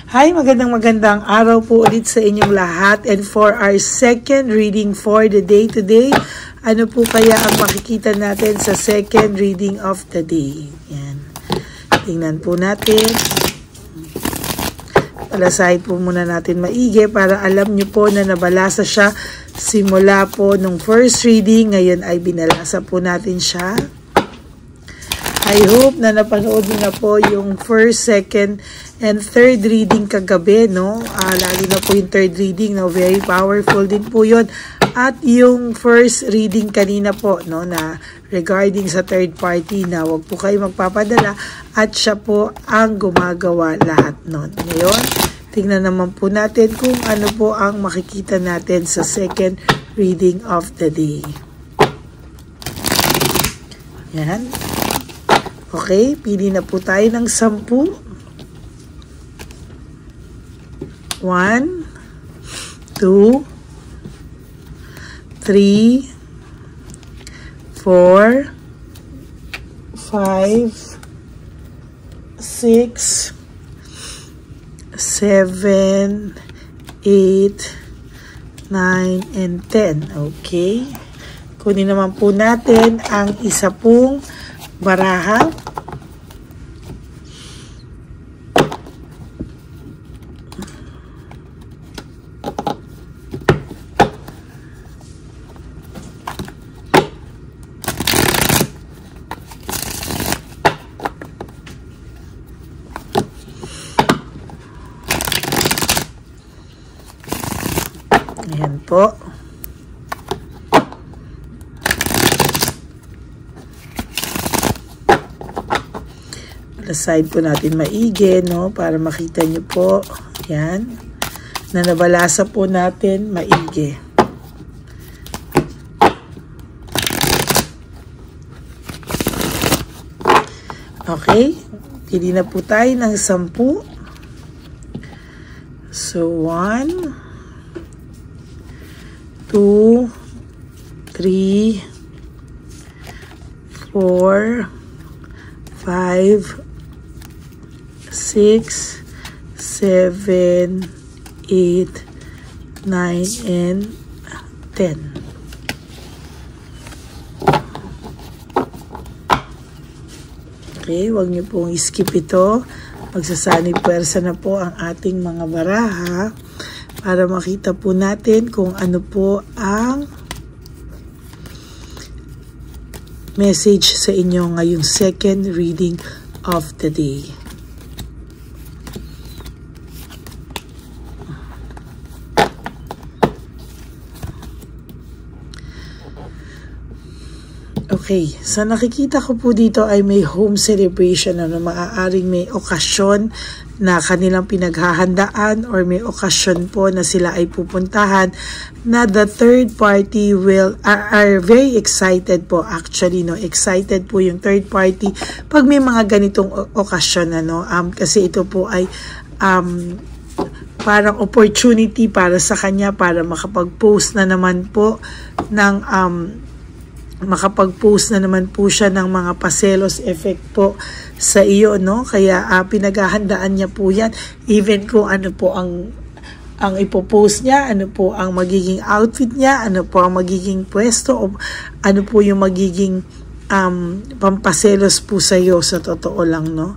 Hi, magandang araw po ulit sa inyong lahat, and for our second reading for the day today, ano po kaya ang makikita natin sa second reading of the day? Yan. Tingnan po natin. Palasahin po muna natin maigi para alam nyo po na nabalasa siya simula po nung first reading. Ngayon ay binalasa po natin siya. I hope na napanood nyo na po yung first, second, and third reading kagabi, no? Lalo na po yung third reading, no? Very powerful din po yun. At yung first reading kanina po, no? Na regarding sa third party na wag po kayo magpapadala at siya po ang gumagawa lahat nun. Ngayon, tingnan naman po natin kung ano po ang makikita natin sa second reading of the day. Yan. Okay, pili na po tayo ng 10. 1, 2, 3, 4, 5, 6, 7, 8, 9, and 10. Okay. Kunin naman po natin ang isa pong baraha. Ayan po. Side po natin maigi, no? Para makita nyo po. Yan. Na nabalasa po natin maigi. Okay. Pili na po tayo ng 10. So, 1, 2, 3, 4, 5, 6, 7, 8, 9, and 10. Okay, huwag niyo pong skip ito. Magsasanib puwersa na po ang ating mga baraha para makita po natin kung ano po ang message sa inyo ngayong second reading of the day. Okay, sa nakikita ko po dito ay may home celebration, ano, maaaring may okasyon na kanilang pinaghahandaan or may okasyon po na sila ay pupuntahan na the third party are very excited po actually, no, excited po yung third party pag may mga ganitong okasyon, ano, kasi ito po ay parang opportunity para sa kanya para makapag-post na naman po ng makapag-post na naman po siya ng mga paselos effect po sa iyo, no? Kaya pinaghahandaan niya po yan. Even kung ano po ang ipopost niya, ano po ang magiging outfit niya, ano po ang magiging pwesto, o ano po yung magiging pampaselos po sa iyo, sa totoo lang, no?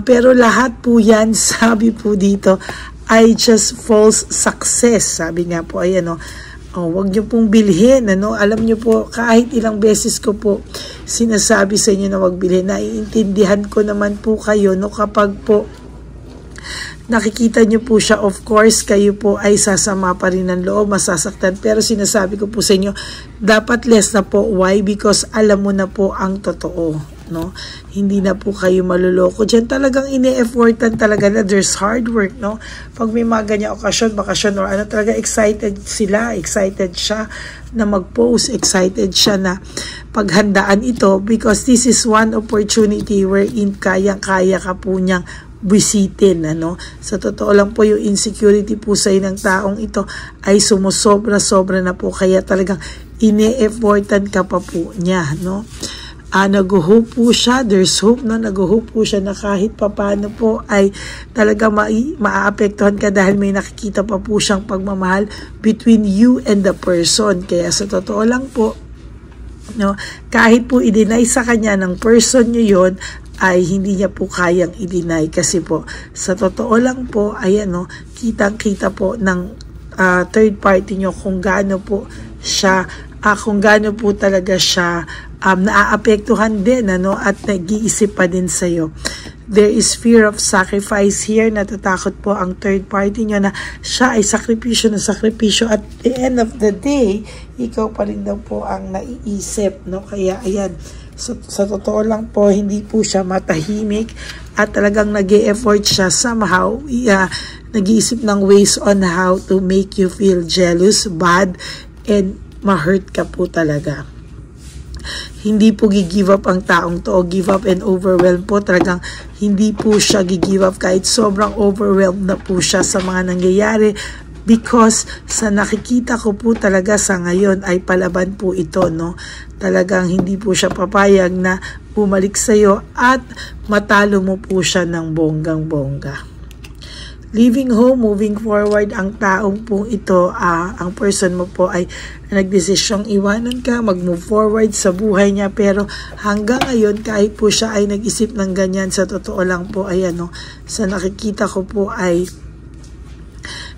Pero lahat po yan, sabi po dito, ay just false success. Sabi nga po, ayan, no? Wag niyo pong bilhin, ano? Alam niyo po, kahit ilang beses ko po sinasabi sa inyo na wag bilhin, naiintindihan ko naman po kayo, no? Kapag po nakikita niyo po siya, of course, kayo po ay sasama pa rin ng loob, masasaktan. Pero sinasabi ko po sa inyo, dapat less na po. Why? Because alam mo na po ang totoo, no? Hindi na po kayo maluloko dyan. Talagang ine-effortan talaga na there's hard work, no? Pag may mga ganyan bakasyon or ano, talaga excited sila, excited siya na mag-post, excited siya na paghandaan ito because this is one opportunity wherein kayang-kaya ka po niyang bisitin, ano? Sa totoo lang po, yung insecurity po sa ng taong ito ay sumusobra-sobra na po, kaya talagang ine-effortan ka pa po niya, no? nag-hope po siya, there's hope na nag-hope po siya na kahit papano po ay talaga maaapektuhan ka dahil may nakikita pa po siyang pagmamahal between you and the person. Kaya sa totoo lang po, no, kahit po i-deny sa kanya ng person nyo yun, ay hindi niya po kayang i-deny kasi po sa totoo lang po, ayan no, kitang-kita po ng third party nyo kung gaano po siya, kung gaano po talaga siya naaapektuhan din at nag-iisip pa din sa'yo. There is fear of sacrifice here. Natatakot po ang third party nyo na siya ay sakripisyo na sakripisyo. At the end of the day, ikaw pa rin daw po ang naiisip. No? Kaya ayan, sa totoo lang po, hindi po siya matahimik at talagang nag-e-effort siya somehow. Nag-iisip ng ways on how to make you feel jealous, bad, and ma-hurt ka po talaga. Hindi po gi-give up ang taong to, give up and overwhelm po. Talagang hindi po siya gi-give up kahit sobrang overwhelmed na po siya sa mga nangyayari because sa nakikita ko po talaga sa ngayon ay palaban po ito, no? Talagang hindi po siya papayag na bumalik sa'yo at matalo mo po siya ng bonggang-bongga. Leaving home, moving forward, ang taong po ito, ang person mo po ay nagdesisyong iwanan ka, mag-move forward sa buhay niya. Pero hanggang ngayon, kahit po siya ay nag-isip ng ganyan, sa totoo lang po, ayan, no, sa nakikita ko po ay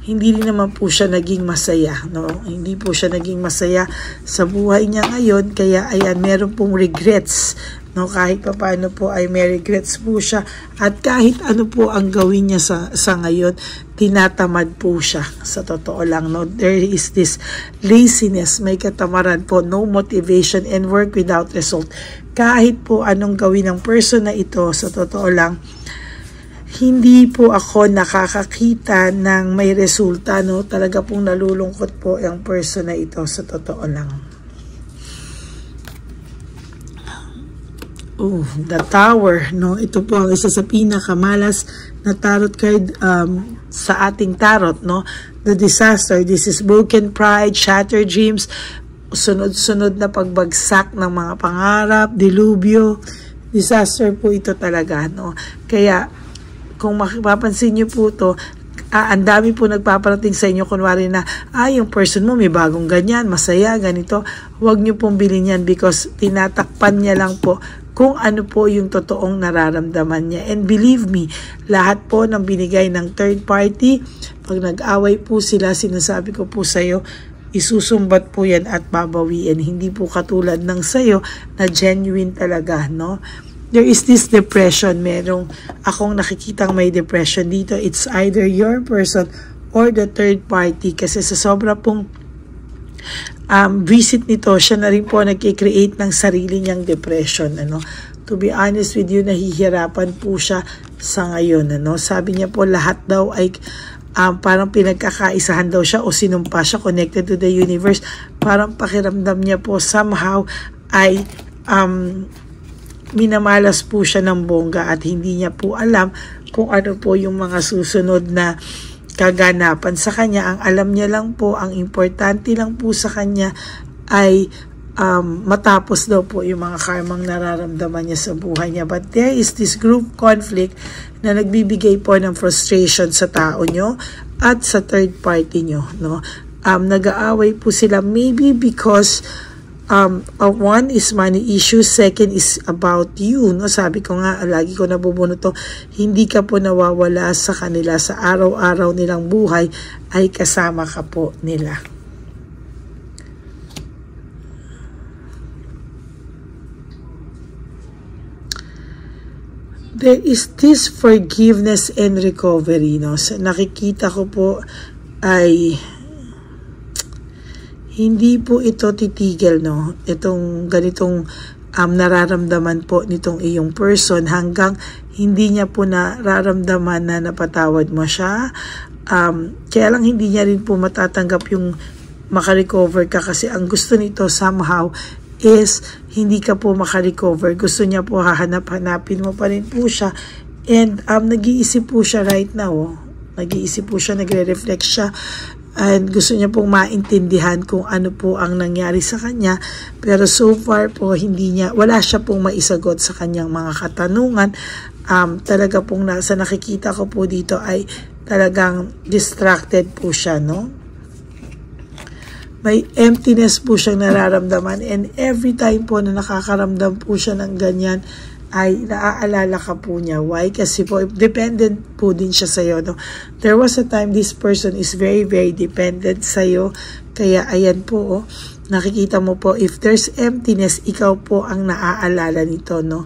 hindi rin naman po siya naging masaya. No? Hindi po siya naging masaya sa buhay niya ngayon. Kaya ayan, meron pong regrets. No, kahit pa paano po ay may regrets po siya at kahit ano po ang gawin niya sa ngayon, tinatamad po siya sa totoo lang. No? There is this laziness, may katamaran po, no motivation and work without result. Kahit po anong gawin ng person na ito, sa totoo lang, hindi po ako nakakakita ng may resulta. No? Talaga pong nalulungkot po ang person na ito, sa totoo lang. Oh, the Tower, no? Ito po ang isa sa pinakamamalas na tarot card sa ating tarot, no? The Disaster. This is broken pride, shattered dreams, sunod-sunod na pagbagsak ng mga pangarap, dilubyo. Disaster po ito talaga, no? Kaya kung mapapansin niyo po to, ang dami po nagpaparating sa inyo kunwari na yung person mo may bagong ganyan, masaya, ganito. Huwag niyo pong bilhin yan because tinatakpan niya lang po kung ano po yung totoong nararamdaman niya. And believe me, lahat po ng binigay ng third party, pag nag-away po sila, sinasabi ko po sa'yo, isusumbat po yan at babawiin. Hindi po katulad ng sa'yo na genuine talaga, no? There is this depression. Merong akong nakikitang may depression dito. It's either your person or the third party kasi sa sobra pong visit nito, siya na rin po nag-create ng sarili niyang depression. To be honest with you, nahihirapan po siya sa ngayon. Sabi niya po lahat daw ay parang pinagkakaisahan daw siya o sinumpa siya, connected to the universe. Parang pakiramdam niya po somehow ay minamalas po siya ng bongga at hindi niya po alam kung ano po yung mga susunod na kaganapan sa kanya. Ang alam niya lang po, ang importante lang po sa kanya ay matapos daw po yung mga karmang nararamdaman niya sa buhay niya. But there is this group conflict na nagbibigay po ng frustration sa tao nyo at sa third party nyo. No? Nag-aaway po sila maybe because one is money issue, second is about you, no? Sabi ko nga, lagi ko nabubunot to, hindi ka po nawawala sa kanila sa araw-araw nilang buhay, ay kasama ka po nila. There is this forgiveness and recovery, no? So, nakikita ko po ay hindi po ito titigil, no? Itong ganitong nararamdaman po nitong iyong person hanggang hindi niya po nararamdaman na napatawad mo siya. Kaya lang hindi niya rin po matatanggap yung makarecover ka kasi ang gusto nito somehow is hindi ka po makarecover. Gusto niya po hahanap-hanapin mo pa rin po siya. And nag-iisip po siya right now. Nag-iisip po siya, nagre-reflect siya. and gusto niya pong maintindihan kung ano po ang nangyari sa kanya, pero so far po wala siya pong maisagot sa kanyang mga katanungan. Talaga pong sa nakikita ko po dito ay talagang distracted po siya, no? May emptiness po siyang nararamdaman, and every time po na nakakaramdam po siya ng ganyan ay naaalala ka po niya. Why? Kasi po dependent po din siya sa'yo, no? There was a time this person is very very dependent sa'yo, kaya ayan po, nakikita mo po, if there's emptiness, ikaw po ang naaalala nito, no?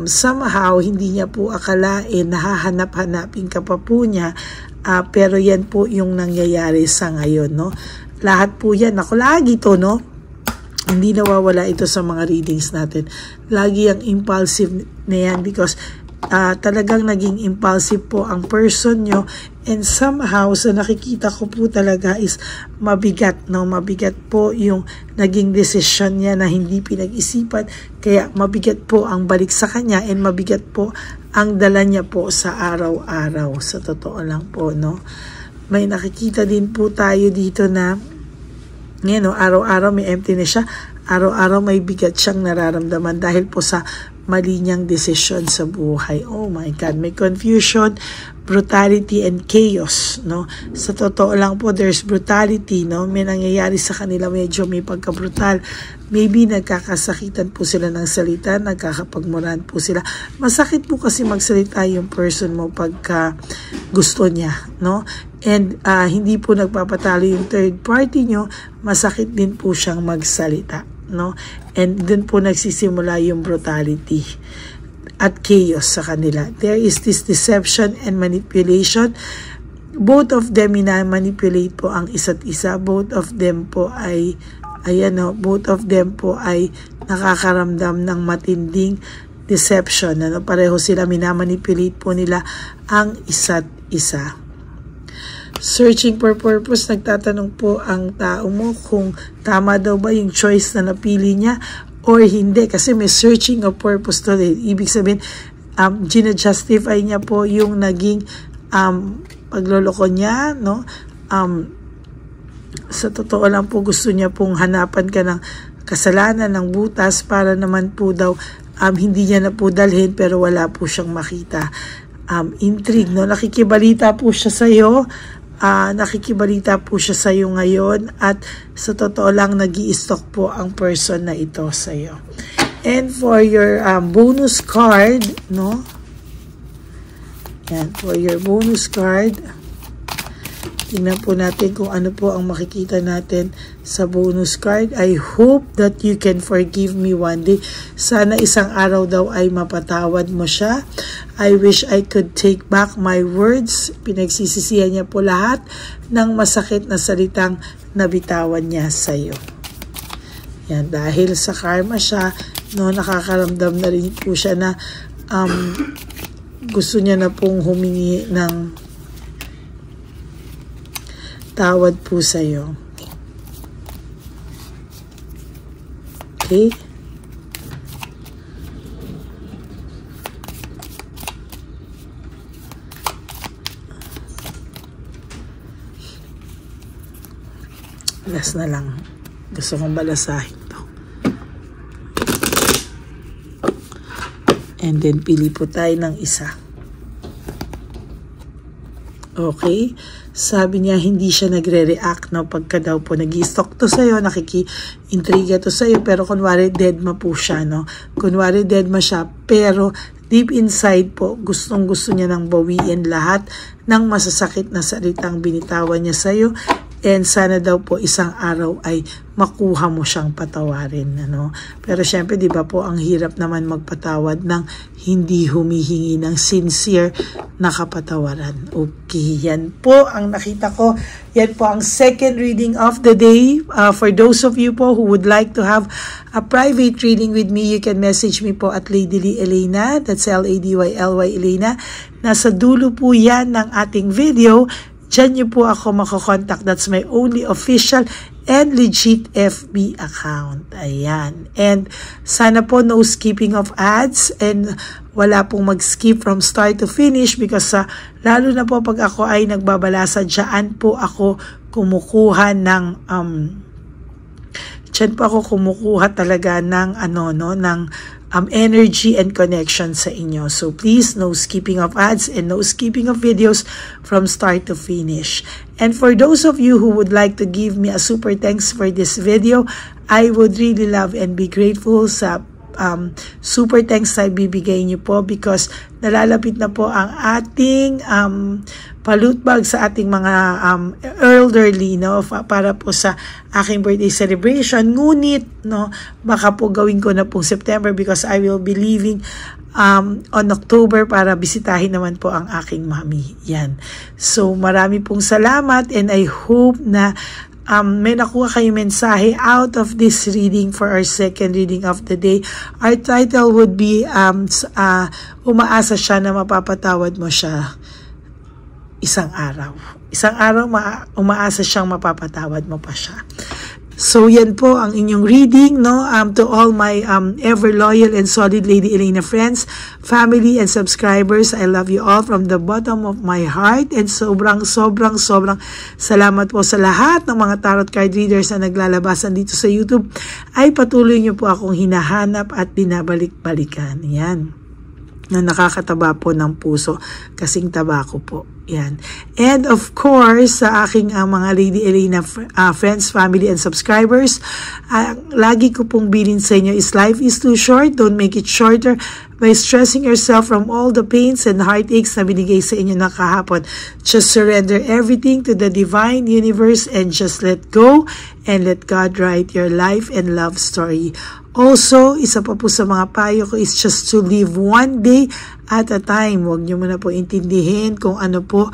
Somehow hindi niya po akalain, nahahanap-hanapin ka pa po niya, pero yan po yung nangyayari sa ngayon, no? Lahat po yan, ako lagi to, no? Hindi nawawala ito sa mga readings natin. Lagi ang impulsive na yan, because talagang naging impulsive po ang person nyo, and somehow sa nakikita ko po talaga is mabigat, no? Mabigat po yung naging decision niya na hindi pinag-isipan, kaya mabigat po ang balik sa kanya, and mabigat po ang dala niya po sa araw-araw, sa totoo lang po, no? May nakikita din po tayo dito na ngayon, no, araw-araw may emptiness siya, araw-araw may bigat siyang nararamdaman dahil po sa mali niyang desisyon sa buhay. Oh my God, may confusion, brutality, and chaos, no? Sa totoo lang po, there's brutality, no? May nangyayari sa kanila, medyo may pagka-brutal. Maybe nagkakasakitan po sila ng salita, nagkakapagmurahan po sila. Masakit po kasi magsalita yung person mo pagka gusto niya, no? And hindi po nagpapatalo yung third party nyo, masakit din po siyang magsalita, no? And dun po nagsisimula yung brutality at chaos sa kanila. There is this deception and manipulation. Both of them manipulate po ang isa't isa. Both of them po ay both of them po ay nakakaramdam ng matinding deception. Pareho sila, minamanipulate po nila ang isa't isa. Searching for purpose, nagtatanong po ang tao mo kung tama daw ba yung choice na napili niya or hindi, kasi may searching of purpose to. Ibig sabihin, gina-justify niya po yung naging pagloloko niya, no? Sa totoo lang po, gusto niya pong hanapan ka ng kasalanan, ng butas, para naman po daw hindi niya na po dalhin, pero wala po siyang makita. Intrigue, no? Nakikibalita po siya sa'yo, nakikibalita po siya sa iyo ngayon, at sa totoo lang nag-i-stalk po ang person na ito sa iyo. And for your bonus card, no? Yan, for your bonus card, tingnan po natin kung ano po ang makikita natin sa bonus card. I hope that you can forgive me one day. Sana isang araw daw ay mapatawad mo siya. I wish I could take back my words. Pinagsisisihan niya po lahat ng masakit na salitang nabitawan niya sa iyo. Yan, dahil sa karma siya, no, nakakaramdam na rin po siya na gusto niya na pong humingi ng tawad po sa iyo. Okay? Last na lang. Gusto kong balasahin to. And then pili po tayo ng isa. Okay? Sabi niya, hindi siya nagre-react, no? Pagka daw po nag-i-stalk to sa'yo, nakiki-intriga to sa'yo, pero kunwari deadma po siya, no? Kunwari deadma siya, pero deep inside po, gustong-gusto niya nang bawiin lahat ng masasakit na salitang binitawan niya sa'yo, and sana daw po isang araw ay makuha mo siyang patawarin, ano? Pero syempre, di ba po, ang hirap naman magpatawad ng hindi humihingi ng sincere na kapatawaran. Okay, yan po ang nakita ko. Yan po ang second reading of the day. For those of you po who would like to have a private reading with me, you can message me po at Ladyly Elena. That's Ladyly Elena. Nasa dulo po yan ng ating video. Diyan niyo po ako makakontakt. That's my only official and legit FB account. Ayan. And sana po no skipping of ads and wala pong mag-skip from start to finish, because lalo na po pag ako ay nagbabalasa, dyan po ako kumukuha ng talaga ng ng energy and connection sa inyo. So please, no skipping of ads and no skipping of videos from start to finish. And for those of you who would like to give me a super thanks for this video, I would really love and be grateful sa super thanks na ibibigay niyo po, because nalalapit na po ang ating palute bag sa ating mga elderly, no, para po sa aking birthday celebration. Ngunit, no, baka po gawin ko na pong September, because I will be leaving on October para bisitahin naman po ang aking mami. Yan. So marami pong salamat, and I hope na may nakuha kayo mensahe out of this reading for our second reading of the day. Our title would be umaasa siya na mapapatawad mo siya isang araw. Isang araw umaasa siyang mapapatawad mo pa siya. So yan po ang inyong reading, no? To all my ever loyal and solid Lady Elena friends, family and subscribers, I love you all from the bottom of my heart, and sobrang salamat po sa lahat ng mga tarot card readers na naglalabasan dito sa YouTube. Ay patuloy niyo po akong hinahanap at binabalik-balikan. Yan. Na nakakataba po ng puso, kasing taba ko po. Yan. And of course, sa aking mga Lady Elena friends, family, and subscribers, lagi ko pong bilin sa inyo is life is too short. Don't make it shorter by stressing yourself from all the pains and heartaches na binigay sa inyo na kahapon. Just surrender everything to the divine universe and just let go and let God write your life and love story. Also, isa pa po sa mga payo ko is just to live one day at a time. Huwag nyo muna po intindihin kung ano po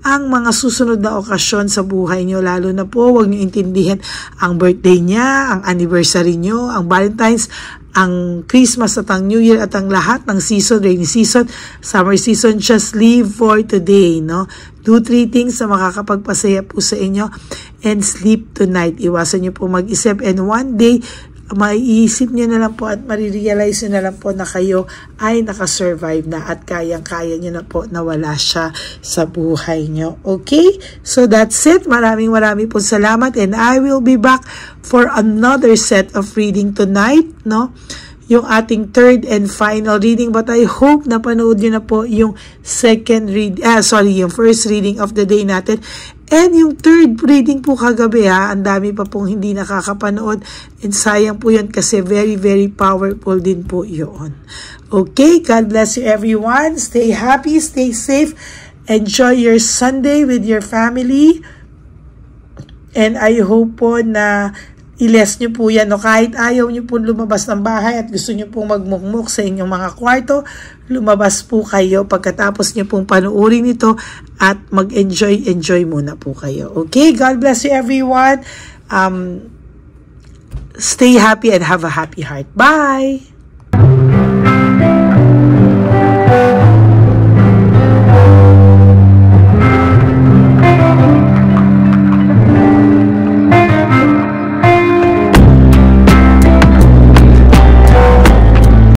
ang mga susunod na okasyon sa buhay nyo. Lalo na po, huwag nyo intindihin ang birthday niya, ang anniversary nyo, ang Valentine's, ang Christmas at ang New Year at ang lahat ng season, rainy season, summer season. Just live for today, no? Do 3 things na makakapagpasaya po sa inyo, and sleep tonight. Iwasan nyo po mag-isip, and one day, maiisip nyo na lang po at marirealize nyo na lang po na kayo ay nakasurvive na at kayang-kaya nyo na po na wala siya sa buhay nyo. Okay? So that's it. Maraming po salamat, and I will be back for another set of reading tonight, no? Yung ating third and final reading, but I hope na panood nyo na po yung yung first reading of the day natin. And yung third reading po kagabi, ang dami pa pong hindi nakakapanood, and sayang po yun kasi very powerful din po yun. Okay, God bless you everyone. Stay happy, stay safe, enjoy your Sunday with your family, and I hope po na i-less nyo po yan, no? Kahit ayaw nyo po lumabas ng bahay at gusto nyo pong magmukmuk sa inyong mga kwarto, lumabas po kayo pagkatapos nyo pong panuorin ito at mag-enjoy muna po kayo. Okay? God bless you everyone. Stay happy and have a happy heart. Bye!